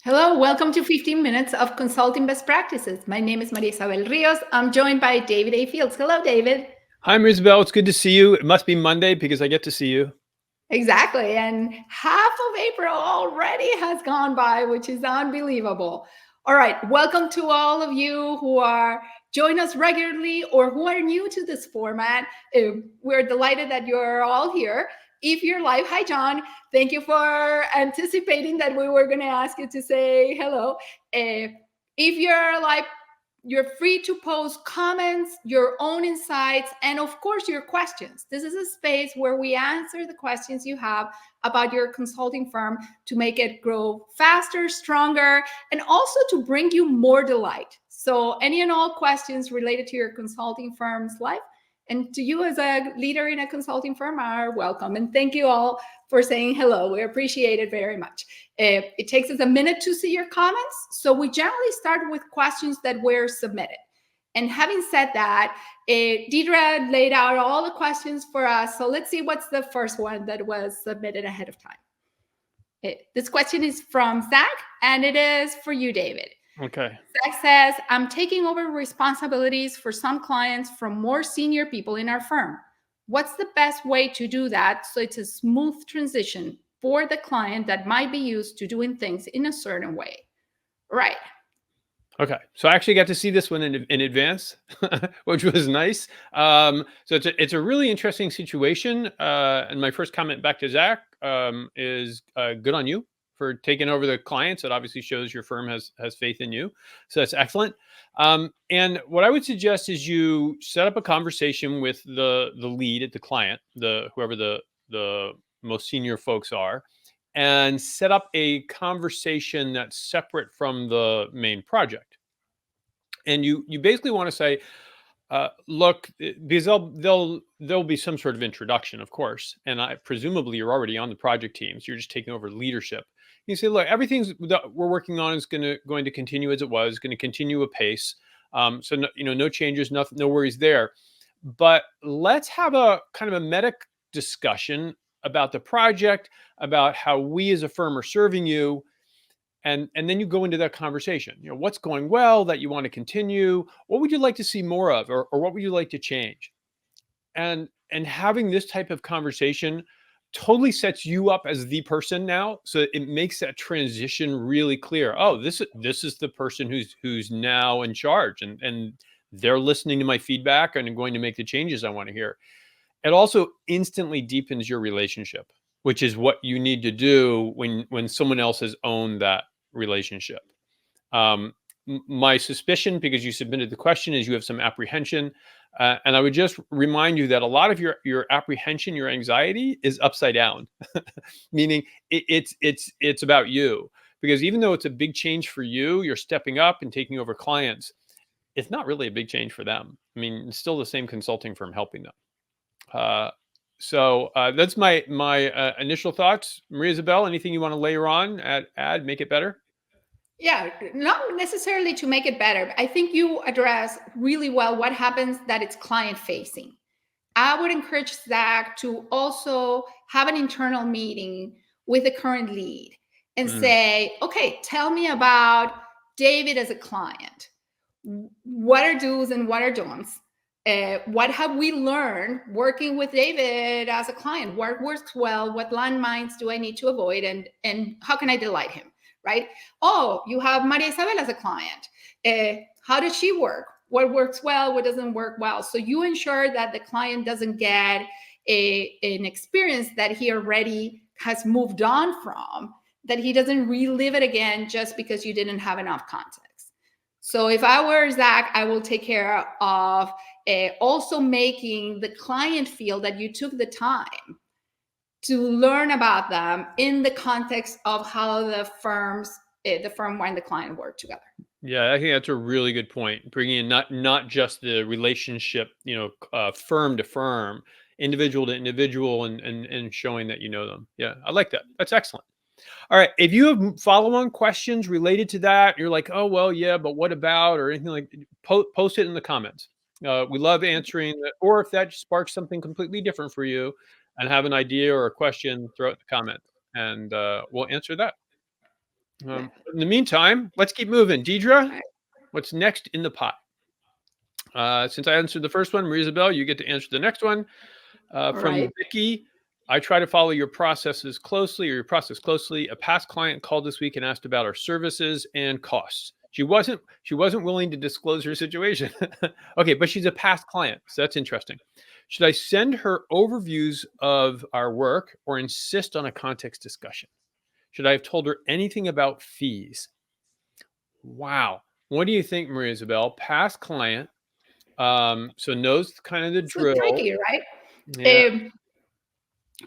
Hello, welcome to 15 Minutes of Consulting Best Practices. My name is Maria Isabel Rios. I'm joined by David A. Fields. Hello, David. Hi, Isabel. It's good to see you. It must be Monday because I get to see you. Exactly. And half of April already has gone by, which is unbelievable. All right. Welcome to all of you who are join us regularly or who are new to this format. We're delighted that you're all here. If you're live, hi, John. Thank you for anticipating that we were going to ask you to say hello. If you're live, you're free to post comments, your own insights, and of course, your questions. This is a space where we answer the questions you have about your consulting firm to make it grow faster, stronger, and also to bring you more delight. So, any and all questions related to your consulting firm's life and to you as a leader in a consulting firm are welcome. And thank you all for saying hello. We appreciate it very much. It takes us a minute to see your comments. So we generally start with questions that were submitted. And having said that, Deidre laid out all the questions for us. So let's see what's the first one that was submitted ahead of time. This question is from Zach, and it is for you, David. Okay. Zach says, I'm taking over responsibilities for some clients from more senior people in our firm. What's the best way to do that so it's a smooth transition for the client that might be used to doing things in a certain way? Right. Okay. So I actually got to see this one in advance, which was nice. So it's a really interesting situation. And my first comment back to Zach is good on you for taking over the clients. It obviously shows your firm has faith in you. So that's excellent. And what I would suggest is you set up a conversation with the lead at the client, whoever the most senior folks are, and set up a conversation that's separate from the main project. And you basically want to say, look, because there'll be some sort of introduction, of course, and presumably you're already on the project team, so you're just taking over leadership. You say, look, everything that we're working on is going to continue as it was, going to continue apace. So no changes, no worries there. But let's have a kind of a meta discussion about the project, about how we as a firm are serving you, and then you go into that conversation. What's going well that you want to continue? What would you like to see more of, or what would you like to change? And having this type of conversation totally sets you up as the person now, so it makes that transition really clear. Oh, this is the person who's now in charge, and they're listening to my feedback and going to make the changes I want to hear. It also instantly deepens your relationship, which is what you need to do when someone else has owned that relationship. My suspicion, because you submitted the question, is you have some apprehension. And I would just remind you that a lot of your apprehension, your anxiety is upside down, meaning it's about you. Because even though it's a big change for you, you're stepping up and taking over clients. It's not really a big change for them. I mean, it's still the same consulting firm helping them. So that's my initial thoughts. Maria Isabel, anything you want to layer on, add, make it better? Yeah, not necessarily to make it better. I think you address really well what happens that it's client facing. I would encourage Zach to also have an internal meeting with the current lead and say, okay, tell me about David as a client. What are do's and what are don'ts? What have we learned working with David as a client? What works well? What landmines do I need to avoid? And how can I delight him? Right? Oh, you have Maria Isabel as a client. How does she work? What works well? What doesn't work well? So you ensure that the client doesn't get an experience that he already has moved on from, that he doesn't relive it again just because you didn't have enough context. So if I were Zach, I will take care of also making the client feel that you took the time to learn about them in the context of how the firm and the client work together. Yeah, I think that's a really good point. Bringing in not just the relationship, firm to firm, individual to individual, and showing that you know them. Yeah, I like that. That's excellent. All right, if you have follow-on questions related to that, you're like, oh well, yeah, but what about, or anything like, post it in the comments. We love answering that, or if that sparks something completely different for you, and have an idea or a question, throw it in the comments, and we'll answer that. Right. In the meantime, let's keep moving. Deidre, Right. what's next in the pot? Since I answered the first one, Maria Isabel, you get to answer the next one. All From right. Vicky, I try to follow your processes closely or your process closely. A past client called this week and asked about our services and costs. She wasn't willing to disclose her situation. Okay, but she's a past client, so that's interesting. Should I send her overviews of our work or insist on a context discussion? Should I have told her anything about fees? Wow. What do you think, Maria Isabel? Past client, so knows kind of the So drill. tricky, right? Yeah.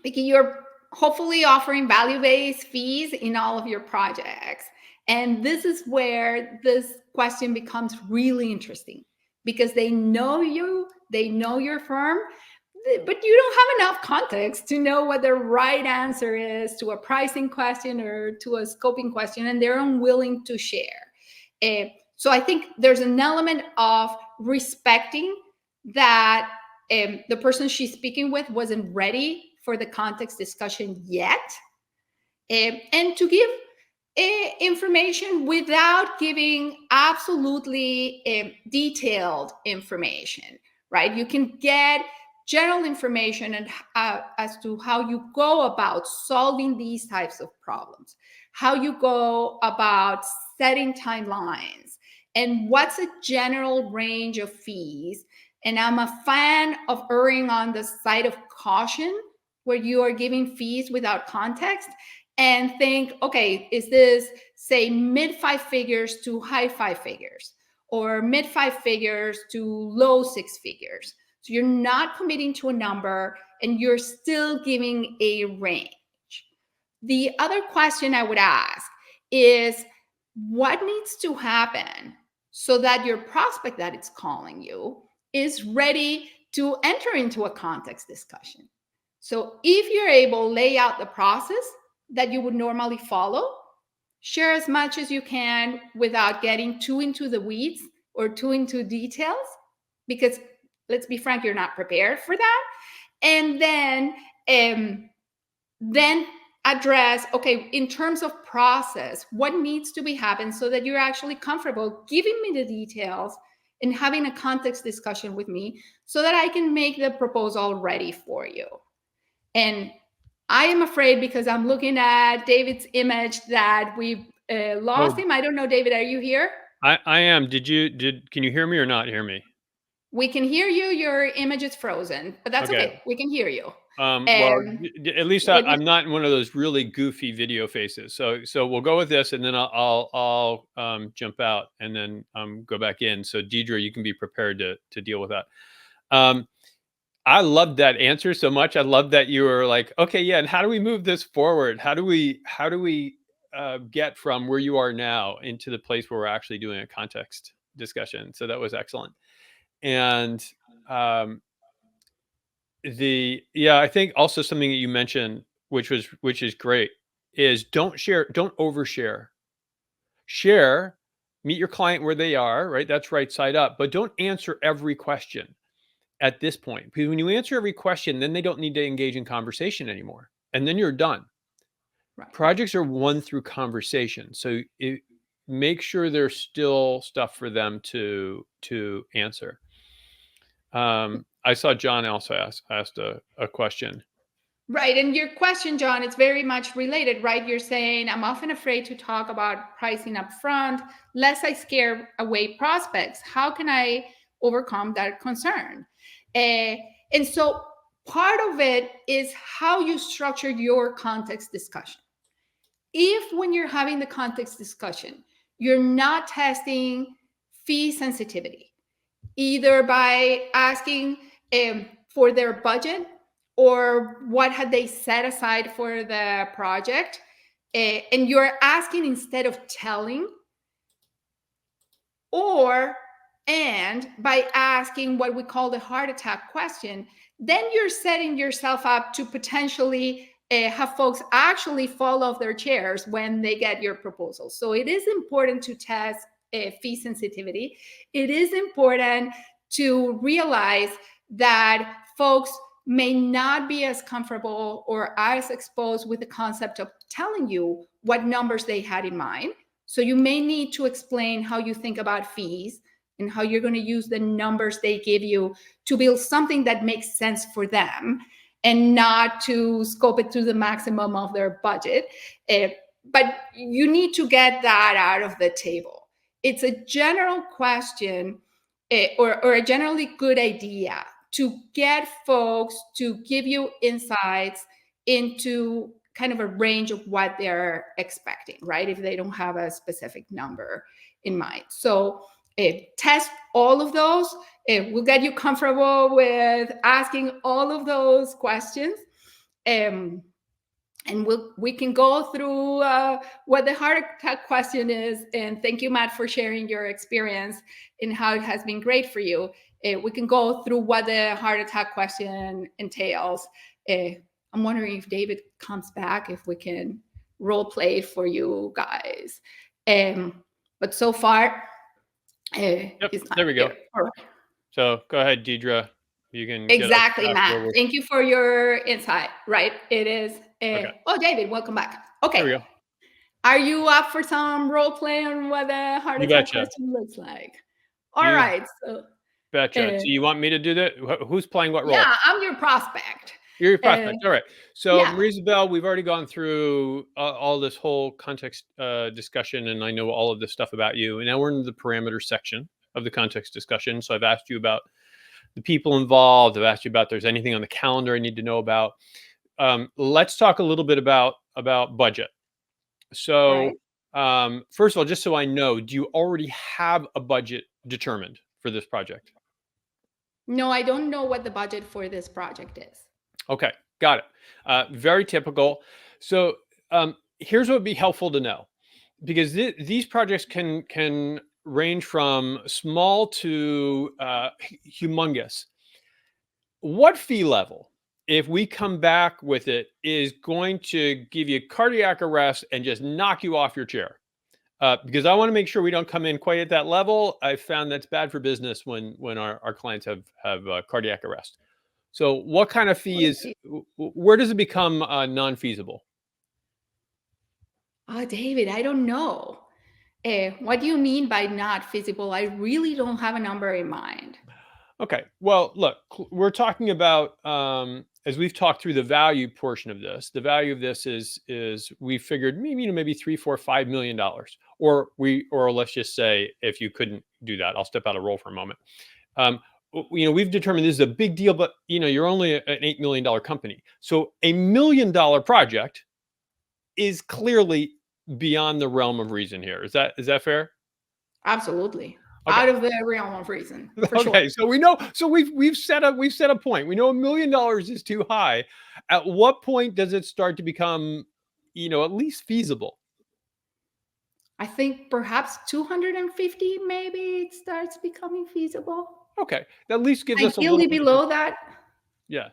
Because you're hopefully offering value-based fees in all of your projects. And this is where this question becomes really interesting because they know you, they know your firm, but you don't have enough context to know what the right answer is to a pricing question or to a scoping question, and they're unwilling to share. So I think there's an element of respecting that the person she's speaking with wasn't ready for the context discussion yet, and to give information without giving absolutely detailed information, right? You can get general information and as to how you go about solving these types of problems, how you go about setting timelines, and what's a general range of fees. And I'm a fan of erring on the side of caution where you are giving fees without context, and think, okay, is this, say, mid five figures to high five figures, or mid five figures to low six figures? So you're not committing to a number and you're still giving a range. The other question I would ask is, what needs to happen so that your prospect that it's calling you is ready to enter into a context discussion? So if you're able to lay out the process that you would normally follow, share as much as you can without getting too into the weeds or too into details, because let's be frank, you're not prepared for that. And then address, okay, in terms of process, what needs to be happened so that you're actually comfortable giving me the details and having a context discussion with me so that I can make the proposal ready for you. And I am afraid, because I'm looking at David's image, that we've lost Oh, him. I don't know, David, are you here? I am. Can you hear me or not hear me? We can hear you. Your image is frozen, but that's Okay. okay. We can hear you. Well, Um, at least it, I'm not in one of those really goofy video faces. So we'll go with this, and then I'll jump out and then go back in. So Deidre, you can be prepared to deal with that. Um, I loved that answer so much. I love that you were like, okay, yeah, and how do we move this forward? How do we get from where you are now into the place where we're actually doing a context discussion? So that was excellent. And um, I think also something that you mentioned, which is great, is don't overshare. Share, meet your client where they are, right? That's right side up, but don't answer every question at this point, because when you answer every question, then they don't need to engage in conversation anymore, and then you're done. right. Projects are won through conversation, so make sure there's still stuff for them to answer. I saw John also asked a question. Right. And your question, John, it's very much related, right? You're saying, I'm often afraid to talk about pricing up front, lest I scare away prospects. How can I overcome that concern? Uh, and so part of it is how you structure your context discussion. If when you're having the context discussion, you're not testing fee sensitivity, either by asking for their budget or what had they set aside for the project, and you're asking instead of telling, or and by asking what we call the heart attack question, then you're setting yourself up to potentially have folks actually fall off their chairs when they get your proposal. So it is important to test fee sensitivity. It is important to realize that folks may not be as comfortable or as exposed with the concept of telling you what numbers they had in mind. So you may need to explain how you think about fees and how you're going to use the numbers they give you to build something that makes sense for them and not to scope it to the maximum of their budget. But you need to get that out of the table. It's a general question, or a generally good idea to get folks to give you insights into kind of a range of what they're expecting, right? If they don't have a specific number in mind. So test all of those. It will get you comfortable with asking all of those questions. And we can go through what the heart attack question is. And thank you, Matt, for sharing your experience and how it has been great for you. We can go through what the heart attack question entails. I'm wondering if David comes back, if we can role play for you guys. But so far, Yep, it's not there we go. here. All right. So go ahead, Deidre. You can Exactly, get us Matt. Thank you for your insight. Right, it is. Okay. Oh, David, welcome back. There we Okay, go. are you up for some role play on what the heart You attack betcha. question looks like? All You right. So, betcha. So you want me to do that? Who's playing what role? yeah, I'm your prospect. You're your prospect. All right. So yeah. Marie-Isabel, we've already gone through all this whole context discussion, and I know all of this stuff about you. And now we're in the parameters section of the context discussion. So I've asked you about the people involved. I've asked you about there's anything on the calendar I need to know about. Let's talk a little bit about budget. So first of all, just so I know, do you already have a budget determined for this project? No, I don't know what the budget for this project is. Okay, got it. Very typical. So here's what would be helpful to know, because these projects can range from small to humongous. What fee level, if we come back with it, is going to give you cardiac arrest and just knock you off your chair? Because I want to make sure we don't come in quite at that level. I found that's bad for business when our clients have cardiac arrest. So what kind of fee is, where does it become non-feasible? David, I don't know. What do you mean by not feasible? I really don't have a number in mind. Okay. Well, look, we're talking about, as we've talked through the value portion of this, the value of this is we figured maybe $3, $4, $5 million, or let's just say, if you couldn't do that, I'll step out of role for a moment. We've determined this is a big deal, but you're only an $8 million company. So $1 million project is clearly beyond the realm of reason here. Is that fair? Absolutely. Okay. Out of the realm of reason. For okay, sure. So we know. So we've set a point. We know $1 million is too high. At what point does it start to become, at least feasible? I think perhaps 250, maybe it starts becoming feasible. Okay, that at least gives us a little below that. Yeah.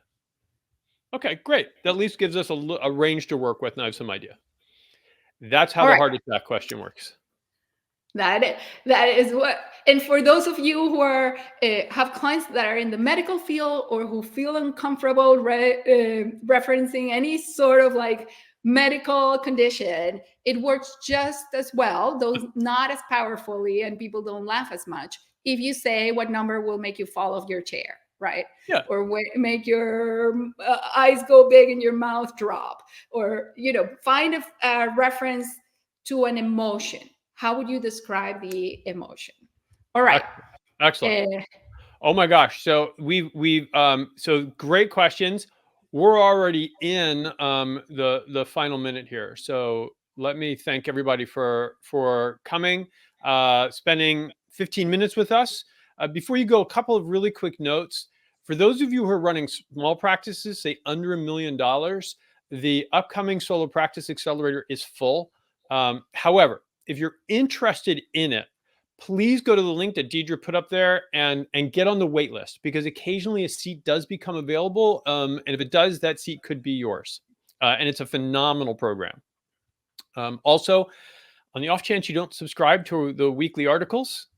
Okay, great. That at least gives us a range to work with, and I have some idea. That's how the heart attack question works. That is what. And for those of you who are have clients that are in the medical field or who feel uncomfortable referencing any sort of like medical condition, it works just as well, though not as powerfully, and people don't laugh as much if you say what number will make you fall off your chair, right? Yeah. Or make your eyes go big and your mouth drop, or find a reference to an emotion. How would you describe the emotion? All right. Excellent. Oh my gosh. So we've so great questions. We're already in the final minute here. So let me thank everybody for coming, spending 15 minutes with us. Before you go, a couple of really quick notes. For those of you who are running small practices, say under $1 million, the upcoming Solo Practice Accelerator is full. However, if you're interested in it, please go to the link that Deidre put up there and get on the wait list, because occasionally a seat does become available. And if it does, that seat could be yours. And it's a phenomenal program. Also, on the off chance you don't subscribe to the weekly articles,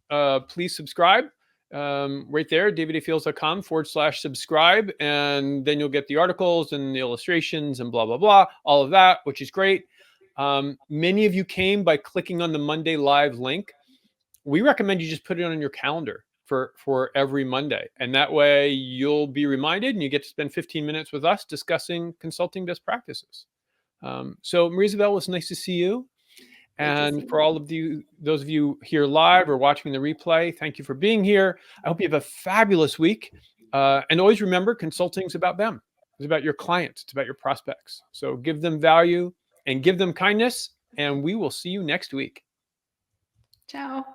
please subscribe. right there, davidafields.com/subscribe. And then you'll get the articles and the illustrations and blah, blah, blah, all of that, which is great. Many of you came by clicking on the Monday Live link. We recommend you just put it on your calendar for every Monday. And that way you'll be reminded and you get to spend 15 minutes with us discussing consulting best practices. So Marie-Isabelle, it's nice to see you. And for all of you, those of you here live or watching the replay, thank you for being here. I hope you have a fabulous week. And always remember, consulting is about them. It's about your clients. It's about your prospects. So give them value and give them kindness. And we will see you next week. Ciao.